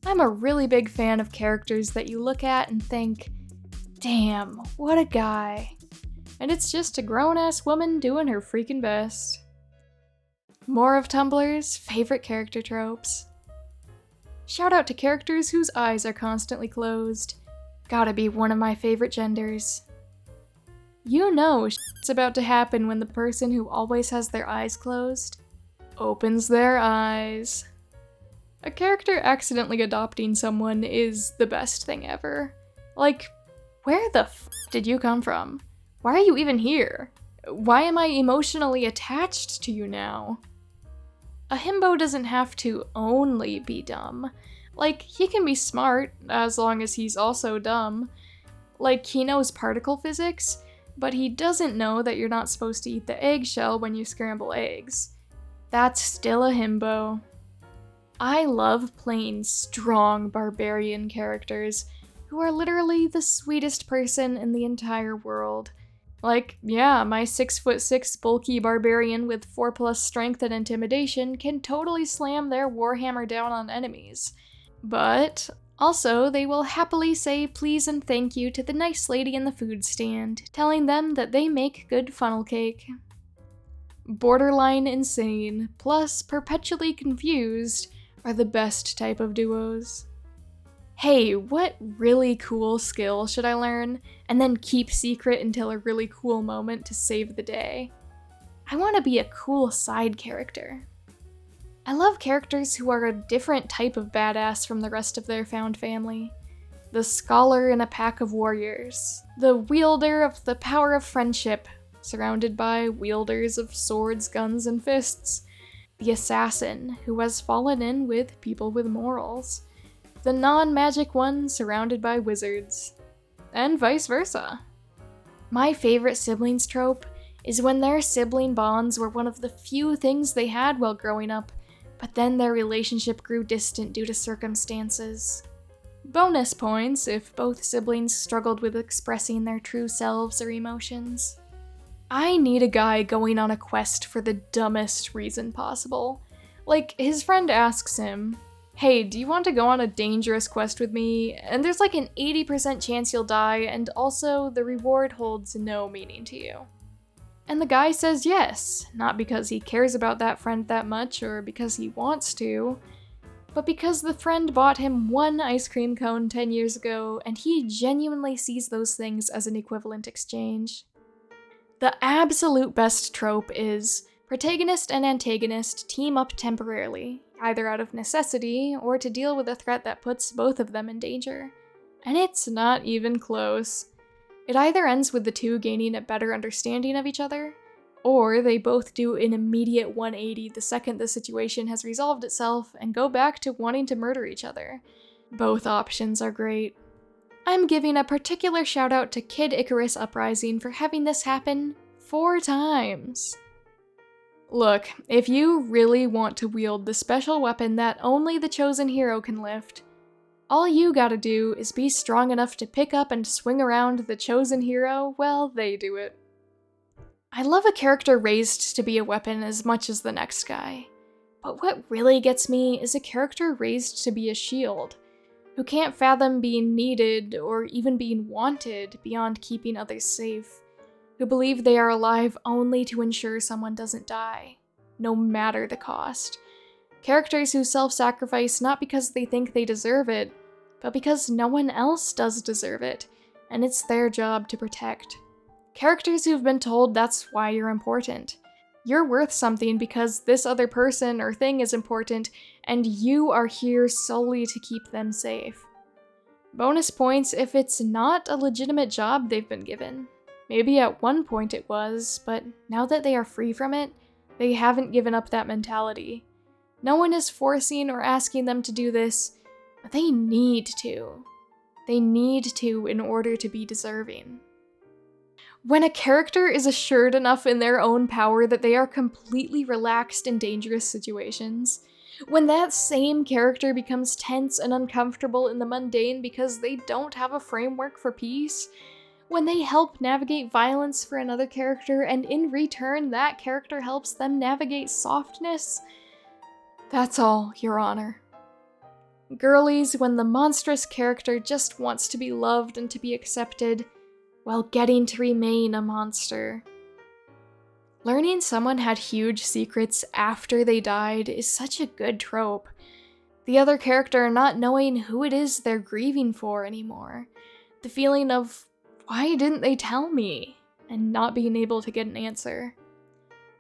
I'm a really big fan of characters that you look at and think, damn, what a guy. And it's just a grown-ass woman doing her freaking best. More of Tumblr's favorite character tropes. Shout out to characters whose eyes are constantly closed. Gotta be one of my favorite genders. You know shit's about to happen when the person who always has their eyes closed opens their eyes. A character accidentally adopting someone is the best thing ever. Like, where the f did you come from? Why are you even here? Why am I emotionally attached to you now? A himbo doesn't have to only be dumb. Like, he can be smart, as long as he's also dumb. Like, he knows particle physics, but he doesn't know that you're not supposed to eat the eggshell when you scramble eggs. That's still a himbo. I love playing strong barbarian characters who are literally the sweetest person in the entire world. Like, yeah, my 6'6" bulky barbarian with 4+ strength and intimidation can totally slam their warhammer down on enemies. But also, they will happily say please and thank you to the nice lady in the food stand, telling them that they make good funnel cake. Borderline insane, plus perpetually confused, are the best type of duos. Hey, what really cool skill should I learn, and then keep secret until a really cool moment to save the day? I want to be a cool side character. I love characters who are a different type of badass from the rest of their found family. The scholar in a pack of warriors. The wielder of the power of friendship, surrounded by wielders of swords, guns, and fists. The assassin, who has fallen in with people with morals. The non-magic one surrounded by wizards. And vice versa. My favorite siblings trope is when their sibling bonds were one of the few things they had while growing up, but then their relationship grew distant due to circumstances. Bonus points if both siblings struggled with expressing their true selves or emotions. I need a guy going on a quest for the dumbest reason possible. Like, his friend asks him, hey, do you want to go on a dangerous quest with me? And there's like an 80% chance you'll die, and also the reward holds no meaning to you. And the guy says yes, not because he cares about that friend that much or because he wants to, but because the friend bought him one ice cream cone 10 years ago, and he genuinely sees those things as an equivalent exchange. The absolute best trope is protagonist and antagonist team up temporarily, either out of necessity or to deal with a threat that puts both of them in danger. And it's not even close. It either ends with the two gaining a better understanding of each other, or they both do an immediate 180 the second the situation has resolved itself and go back to wanting to murder each other. Both options are great. I'm giving a particular shout out to Kid Icarus Uprising for having this happen 4 times. Look, if you really want to wield the special weapon that only the chosen hero can lift, all you gotta do is be strong enough to pick up and swing around the chosen hero while they do it. I love a character raised to be a weapon as much as the next guy, but what really gets me is a character raised to be a shield, who can't fathom being needed or even being wanted beyond keeping others safe, who believe they are alive only to ensure someone doesn't die, no matter the cost. Characters who self-sacrifice not because they think they deserve it, but because no one else does deserve it, and it's their job to protect. Characters who've been told that's why you're important. You're worth something because this other person or thing is important, and you are here solely to keep them safe. Bonus points if it's not a legitimate job they've been given. Maybe at one point it was, but now that they are free from it, they haven't given up that mentality. No one is forcing or asking them to do this, but they need to. They need to in order to be deserving. When a character is assured enough in their own power that they are completely relaxed in dangerous situations, when that same character becomes tense and uncomfortable in the mundane because they don't have a framework for peace, when they help navigate violence for another character and in return that character helps them navigate softness, that's all, Your Honor. Girlies when the monstrous character just wants to be loved and to be accepted, while getting to remain a monster. Learning someone had huge secrets after they died is such a good trope. The other character not knowing who it is they're grieving for anymore. The feeling of, why didn't they tell me? And not being able to get an answer.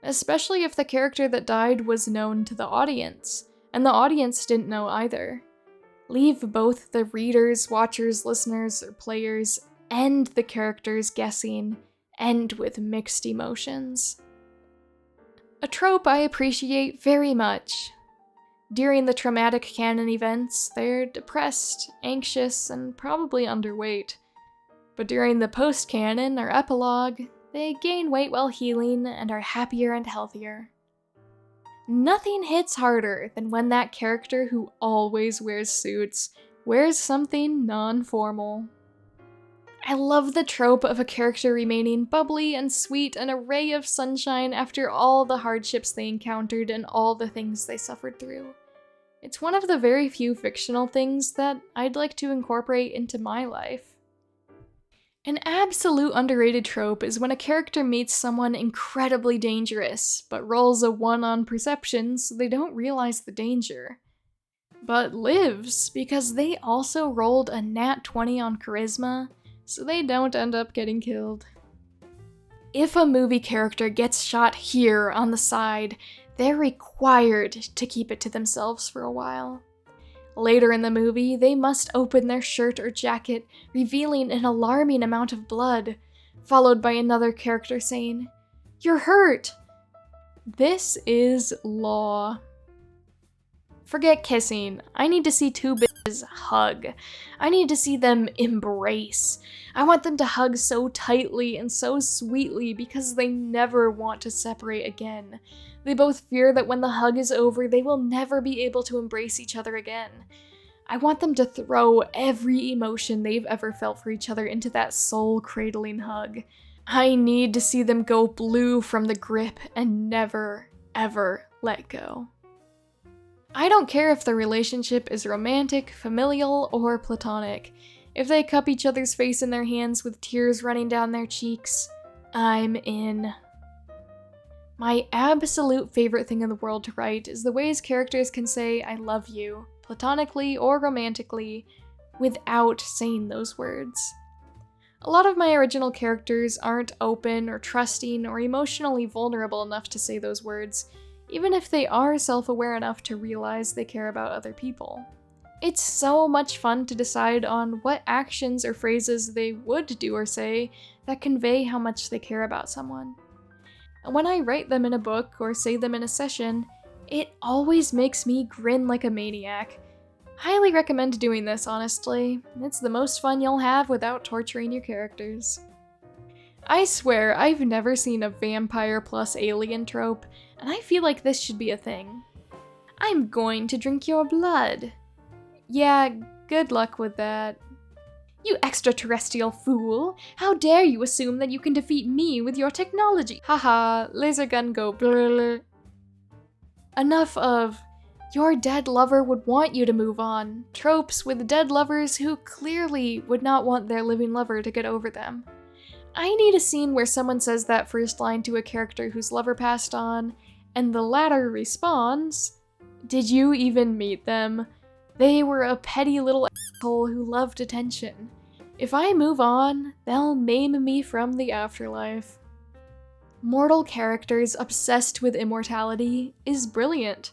Especially if the character that died was known to the audience, and the audience didn't know either. Leave both the readers, watchers, listeners, or players, and the characters guessing, and with mixed emotions. A trope I appreciate very much. During the traumatic canon events, they're depressed, anxious, and probably underweight. But during the post-canon or epilogue, they gain weight while healing and are happier and healthier. Nothing hits harder than when that character who always wears suits wears something non-formal. I love the trope of a character remaining bubbly and sweet, and a ray of sunshine after all the hardships they encountered and all the things they suffered through. It's one of the very few fictional things that I'd like to incorporate into my life. An absolute underrated trope is when a character meets someone incredibly dangerous, but rolls a 1 on perception so they don't realize the danger. But lives because they also rolled a nat 20 on charisma, so they don't end up getting killed. If a movie character gets shot here on the side, they're required to keep it to themselves for a while. Later in the movie, they must open their shirt or jacket, revealing an alarming amount of blood, followed by another character saying, "You're hurt!" This is law. Forget kissing. I need to see two bitches hug. I need to see them embrace. I want them to hug so tightly and so sweetly because they never want to separate again. They both fear that when the hug is over, they will never be able to embrace each other again. I want them to throw every emotion they've ever felt for each other into that soul-cradling hug. I need to see them go blue from the grip and never, ever let go. I don't care if the relationship is romantic, familial, or platonic. If they cup each other's face in their hands with tears running down their cheeks, I'm in. My absolute favorite thing in the world to write is the ways characters can say I love you, platonically or romantically, without saying those words. A lot of my original characters aren't open or trusting or emotionally vulnerable enough to say those words, even if they are self-aware enough to realize they care about other people. It's so much fun to decide on what actions or phrases they would do or say that convey how much they care about someone. And when I write them in a book or say them in a session, it always makes me grin like a maniac. Highly recommend doing this, honestly. It's the most fun you'll have without torturing your characters. I swear, I've never seen a vampire plus alien trope, and I feel like this should be a thing. I'm going to drink your blood. Yeah, good luck with that. You extraterrestrial fool! How dare you assume that you can defeat me with your technology? Haha, laser gun go blurr. Enough of, your dead lover would want you to move on. Tropes with dead lovers who clearly would not want their living lover to get over them. I need a scene where someone says that first line to a character whose lover passed on, and the latter responds, "Did you even meet them? They were a petty little asshole who loved attention. If I move on, they'll maim me from the afterlife." Mortal characters obsessed with immortality is brilliant,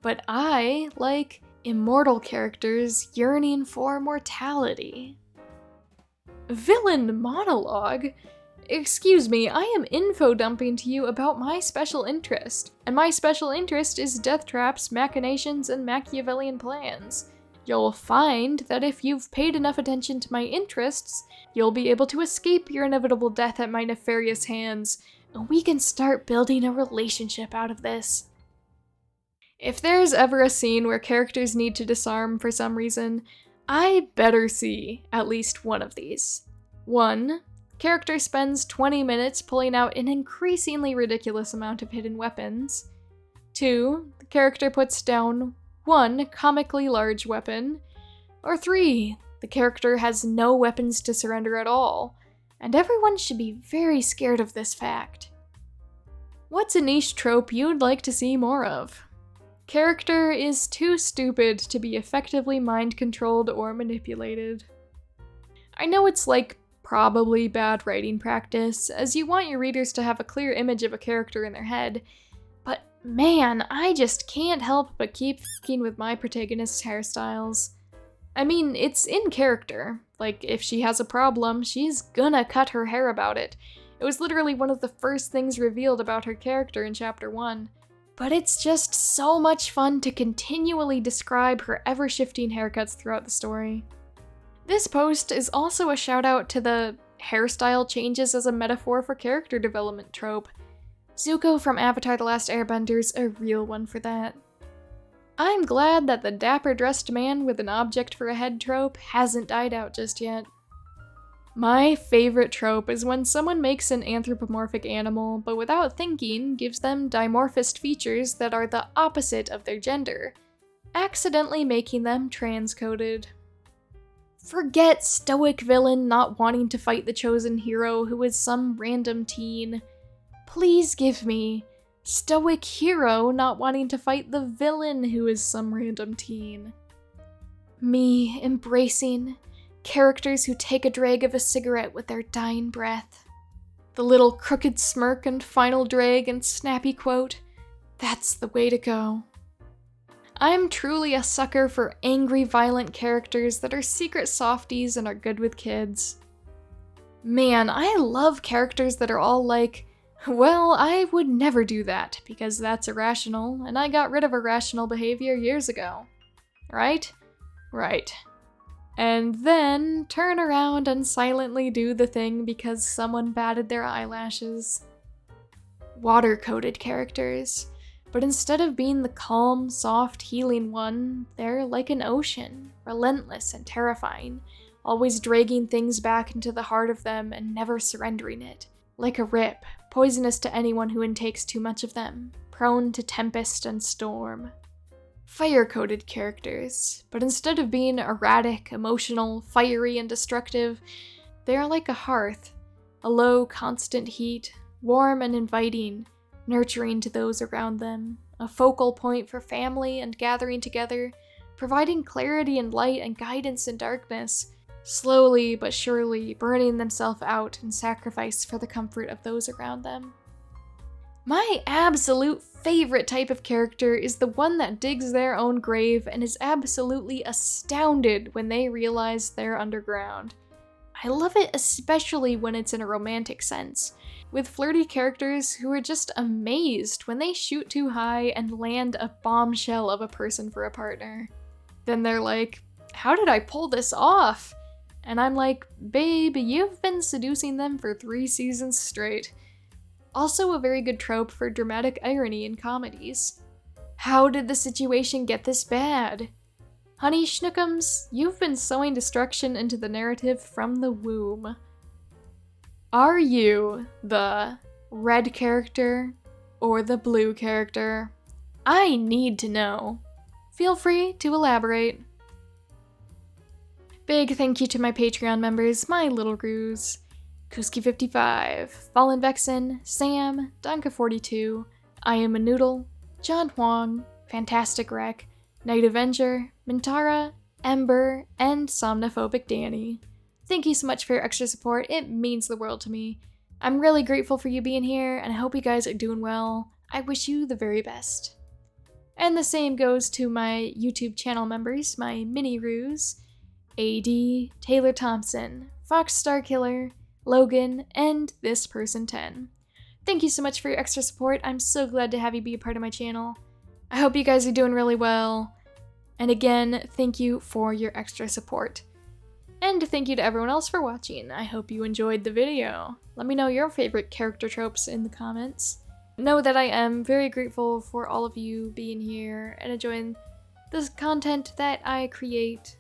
but I like immortal characters yearning for mortality. Villain monologue? Excuse me, I am info dumping to you about my special interest, and my special interest is death traps, machinations, and Machiavellian plans. You'll find that if you've paid enough attention to my interests, you'll be able to escape your inevitable death at my nefarious hands, and we can start building a relationship out of this. If there's ever a scene where characters need to disarm for some reason, I better see at least one of these. 1. Character spends 20 minutes pulling out an increasingly ridiculous amount of hidden weapons. 2. The character puts down 1 comically large weapon, or 3 the character has no weapons to surrender at all, and everyone should be very scared of this fact. What's a niche trope you'd like to see more of? Character is too stupid to be effectively mind-controlled or manipulated. I know it's like probably bad writing practice, as you want your readers to have a clear image of a character in their head, but man, I just can't help but keep f***ing with my protagonist's hairstyles. I mean, it's in character. Like, if she has a problem, she's gonna cut her hair about it. It was literally one of the first things revealed about her character in Chapter 1. But it's just so much fun to continually describe her ever-shifting haircuts throughout the story. This post is also a shout out to the hairstyle changes as a metaphor for character development trope. Zuko from Avatar: The Last Airbender's a real one for that. I'm glad that the dapper-dressed man with an object for a head trope hasn't died out just yet. My favorite trope is when someone makes an anthropomorphic animal, but without thinking, gives them dimorphist features that are the opposite of their gender, accidentally making them transcoded. Forget stoic villain not wanting to fight the chosen hero who is some random teen. Please give me stoic hero not wanting to fight the villain who is some random teen. Me embracing characters who take a drag of a cigarette with their dying breath. The little crooked smirk and final drag and snappy quote, that's the way to go. I'm truly a sucker for angry, violent characters that are secret softies and are good with kids. Man, I love characters that are all like, well, I would never do that because that's irrational, and I got rid of irrational behavior years ago. Right? Right. And then turn around and silently do the thing because someone batted their eyelashes. Water-coded characters. But instead of being the calm, soft, healing one, they're like an ocean, relentless and terrifying, always dragging things back into the heart of them and never surrendering it. Like a rip, poisonous to anyone who intakes too much of them, prone to tempest and storm. Fire-coded characters, but instead of being erratic, emotional, fiery, and destructive, they are like a hearth, a low, constant heat, warm and inviting, nurturing to those around them, a focal point for family and gathering together, providing clarity and light and guidance in darkness, slowly but surely burning themselves out in sacrifice for the comfort of those around them. My absolute favorite type of character is the one that digs their own grave and is absolutely astounded when they realize they're underground. I love it especially when it's in a romantic sense, with flirty characters who are just amazed when they shoot too high and land a bombshell of a person for a partner. Then they're like, how did I pull this off? And I'm like, babe, you've been seducing them for 3 seasons straight. Also a very good trope for dramatic irony in comedies. How did the situation get this bad? Honey Schnookums, you've been sowing destruction into the narrative from the womb. Are you the red character or the blue character? I need to know. Feel free to elaborate. Big thank you to my Patreon members, my little ruse. Kuski55, Fallen Vexen, Sam, Danka42, I Am a Noodle, John Huang, Fantastic Wreck, Night Avenger, Mintara, Ember, and Somnophobic Danny. Thank you so much for your extra support, it means the world to me. I'm really grateful for you being here, and I hope you guys are doing well. I wish you the very best. And the same goes to my YouTube channel members, my mini-ruse, AD, Taylor Thompson, Fox Starkiller, Logan, and This Person 10. Thank you so much for your extra support. I'm so glad to have you be a part of my channel. I hope you guys are doing really well. And again, thank you for your extra support. And thank you to everyone else for watching. I hope you enjoyed the video. Let me know your favorite character tropes in the comments. Know that I am very grateful for all of you being here and enjoying this content that I create.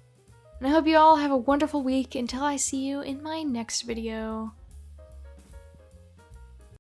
And I hope you all have a wonderful week until I see you in my next video.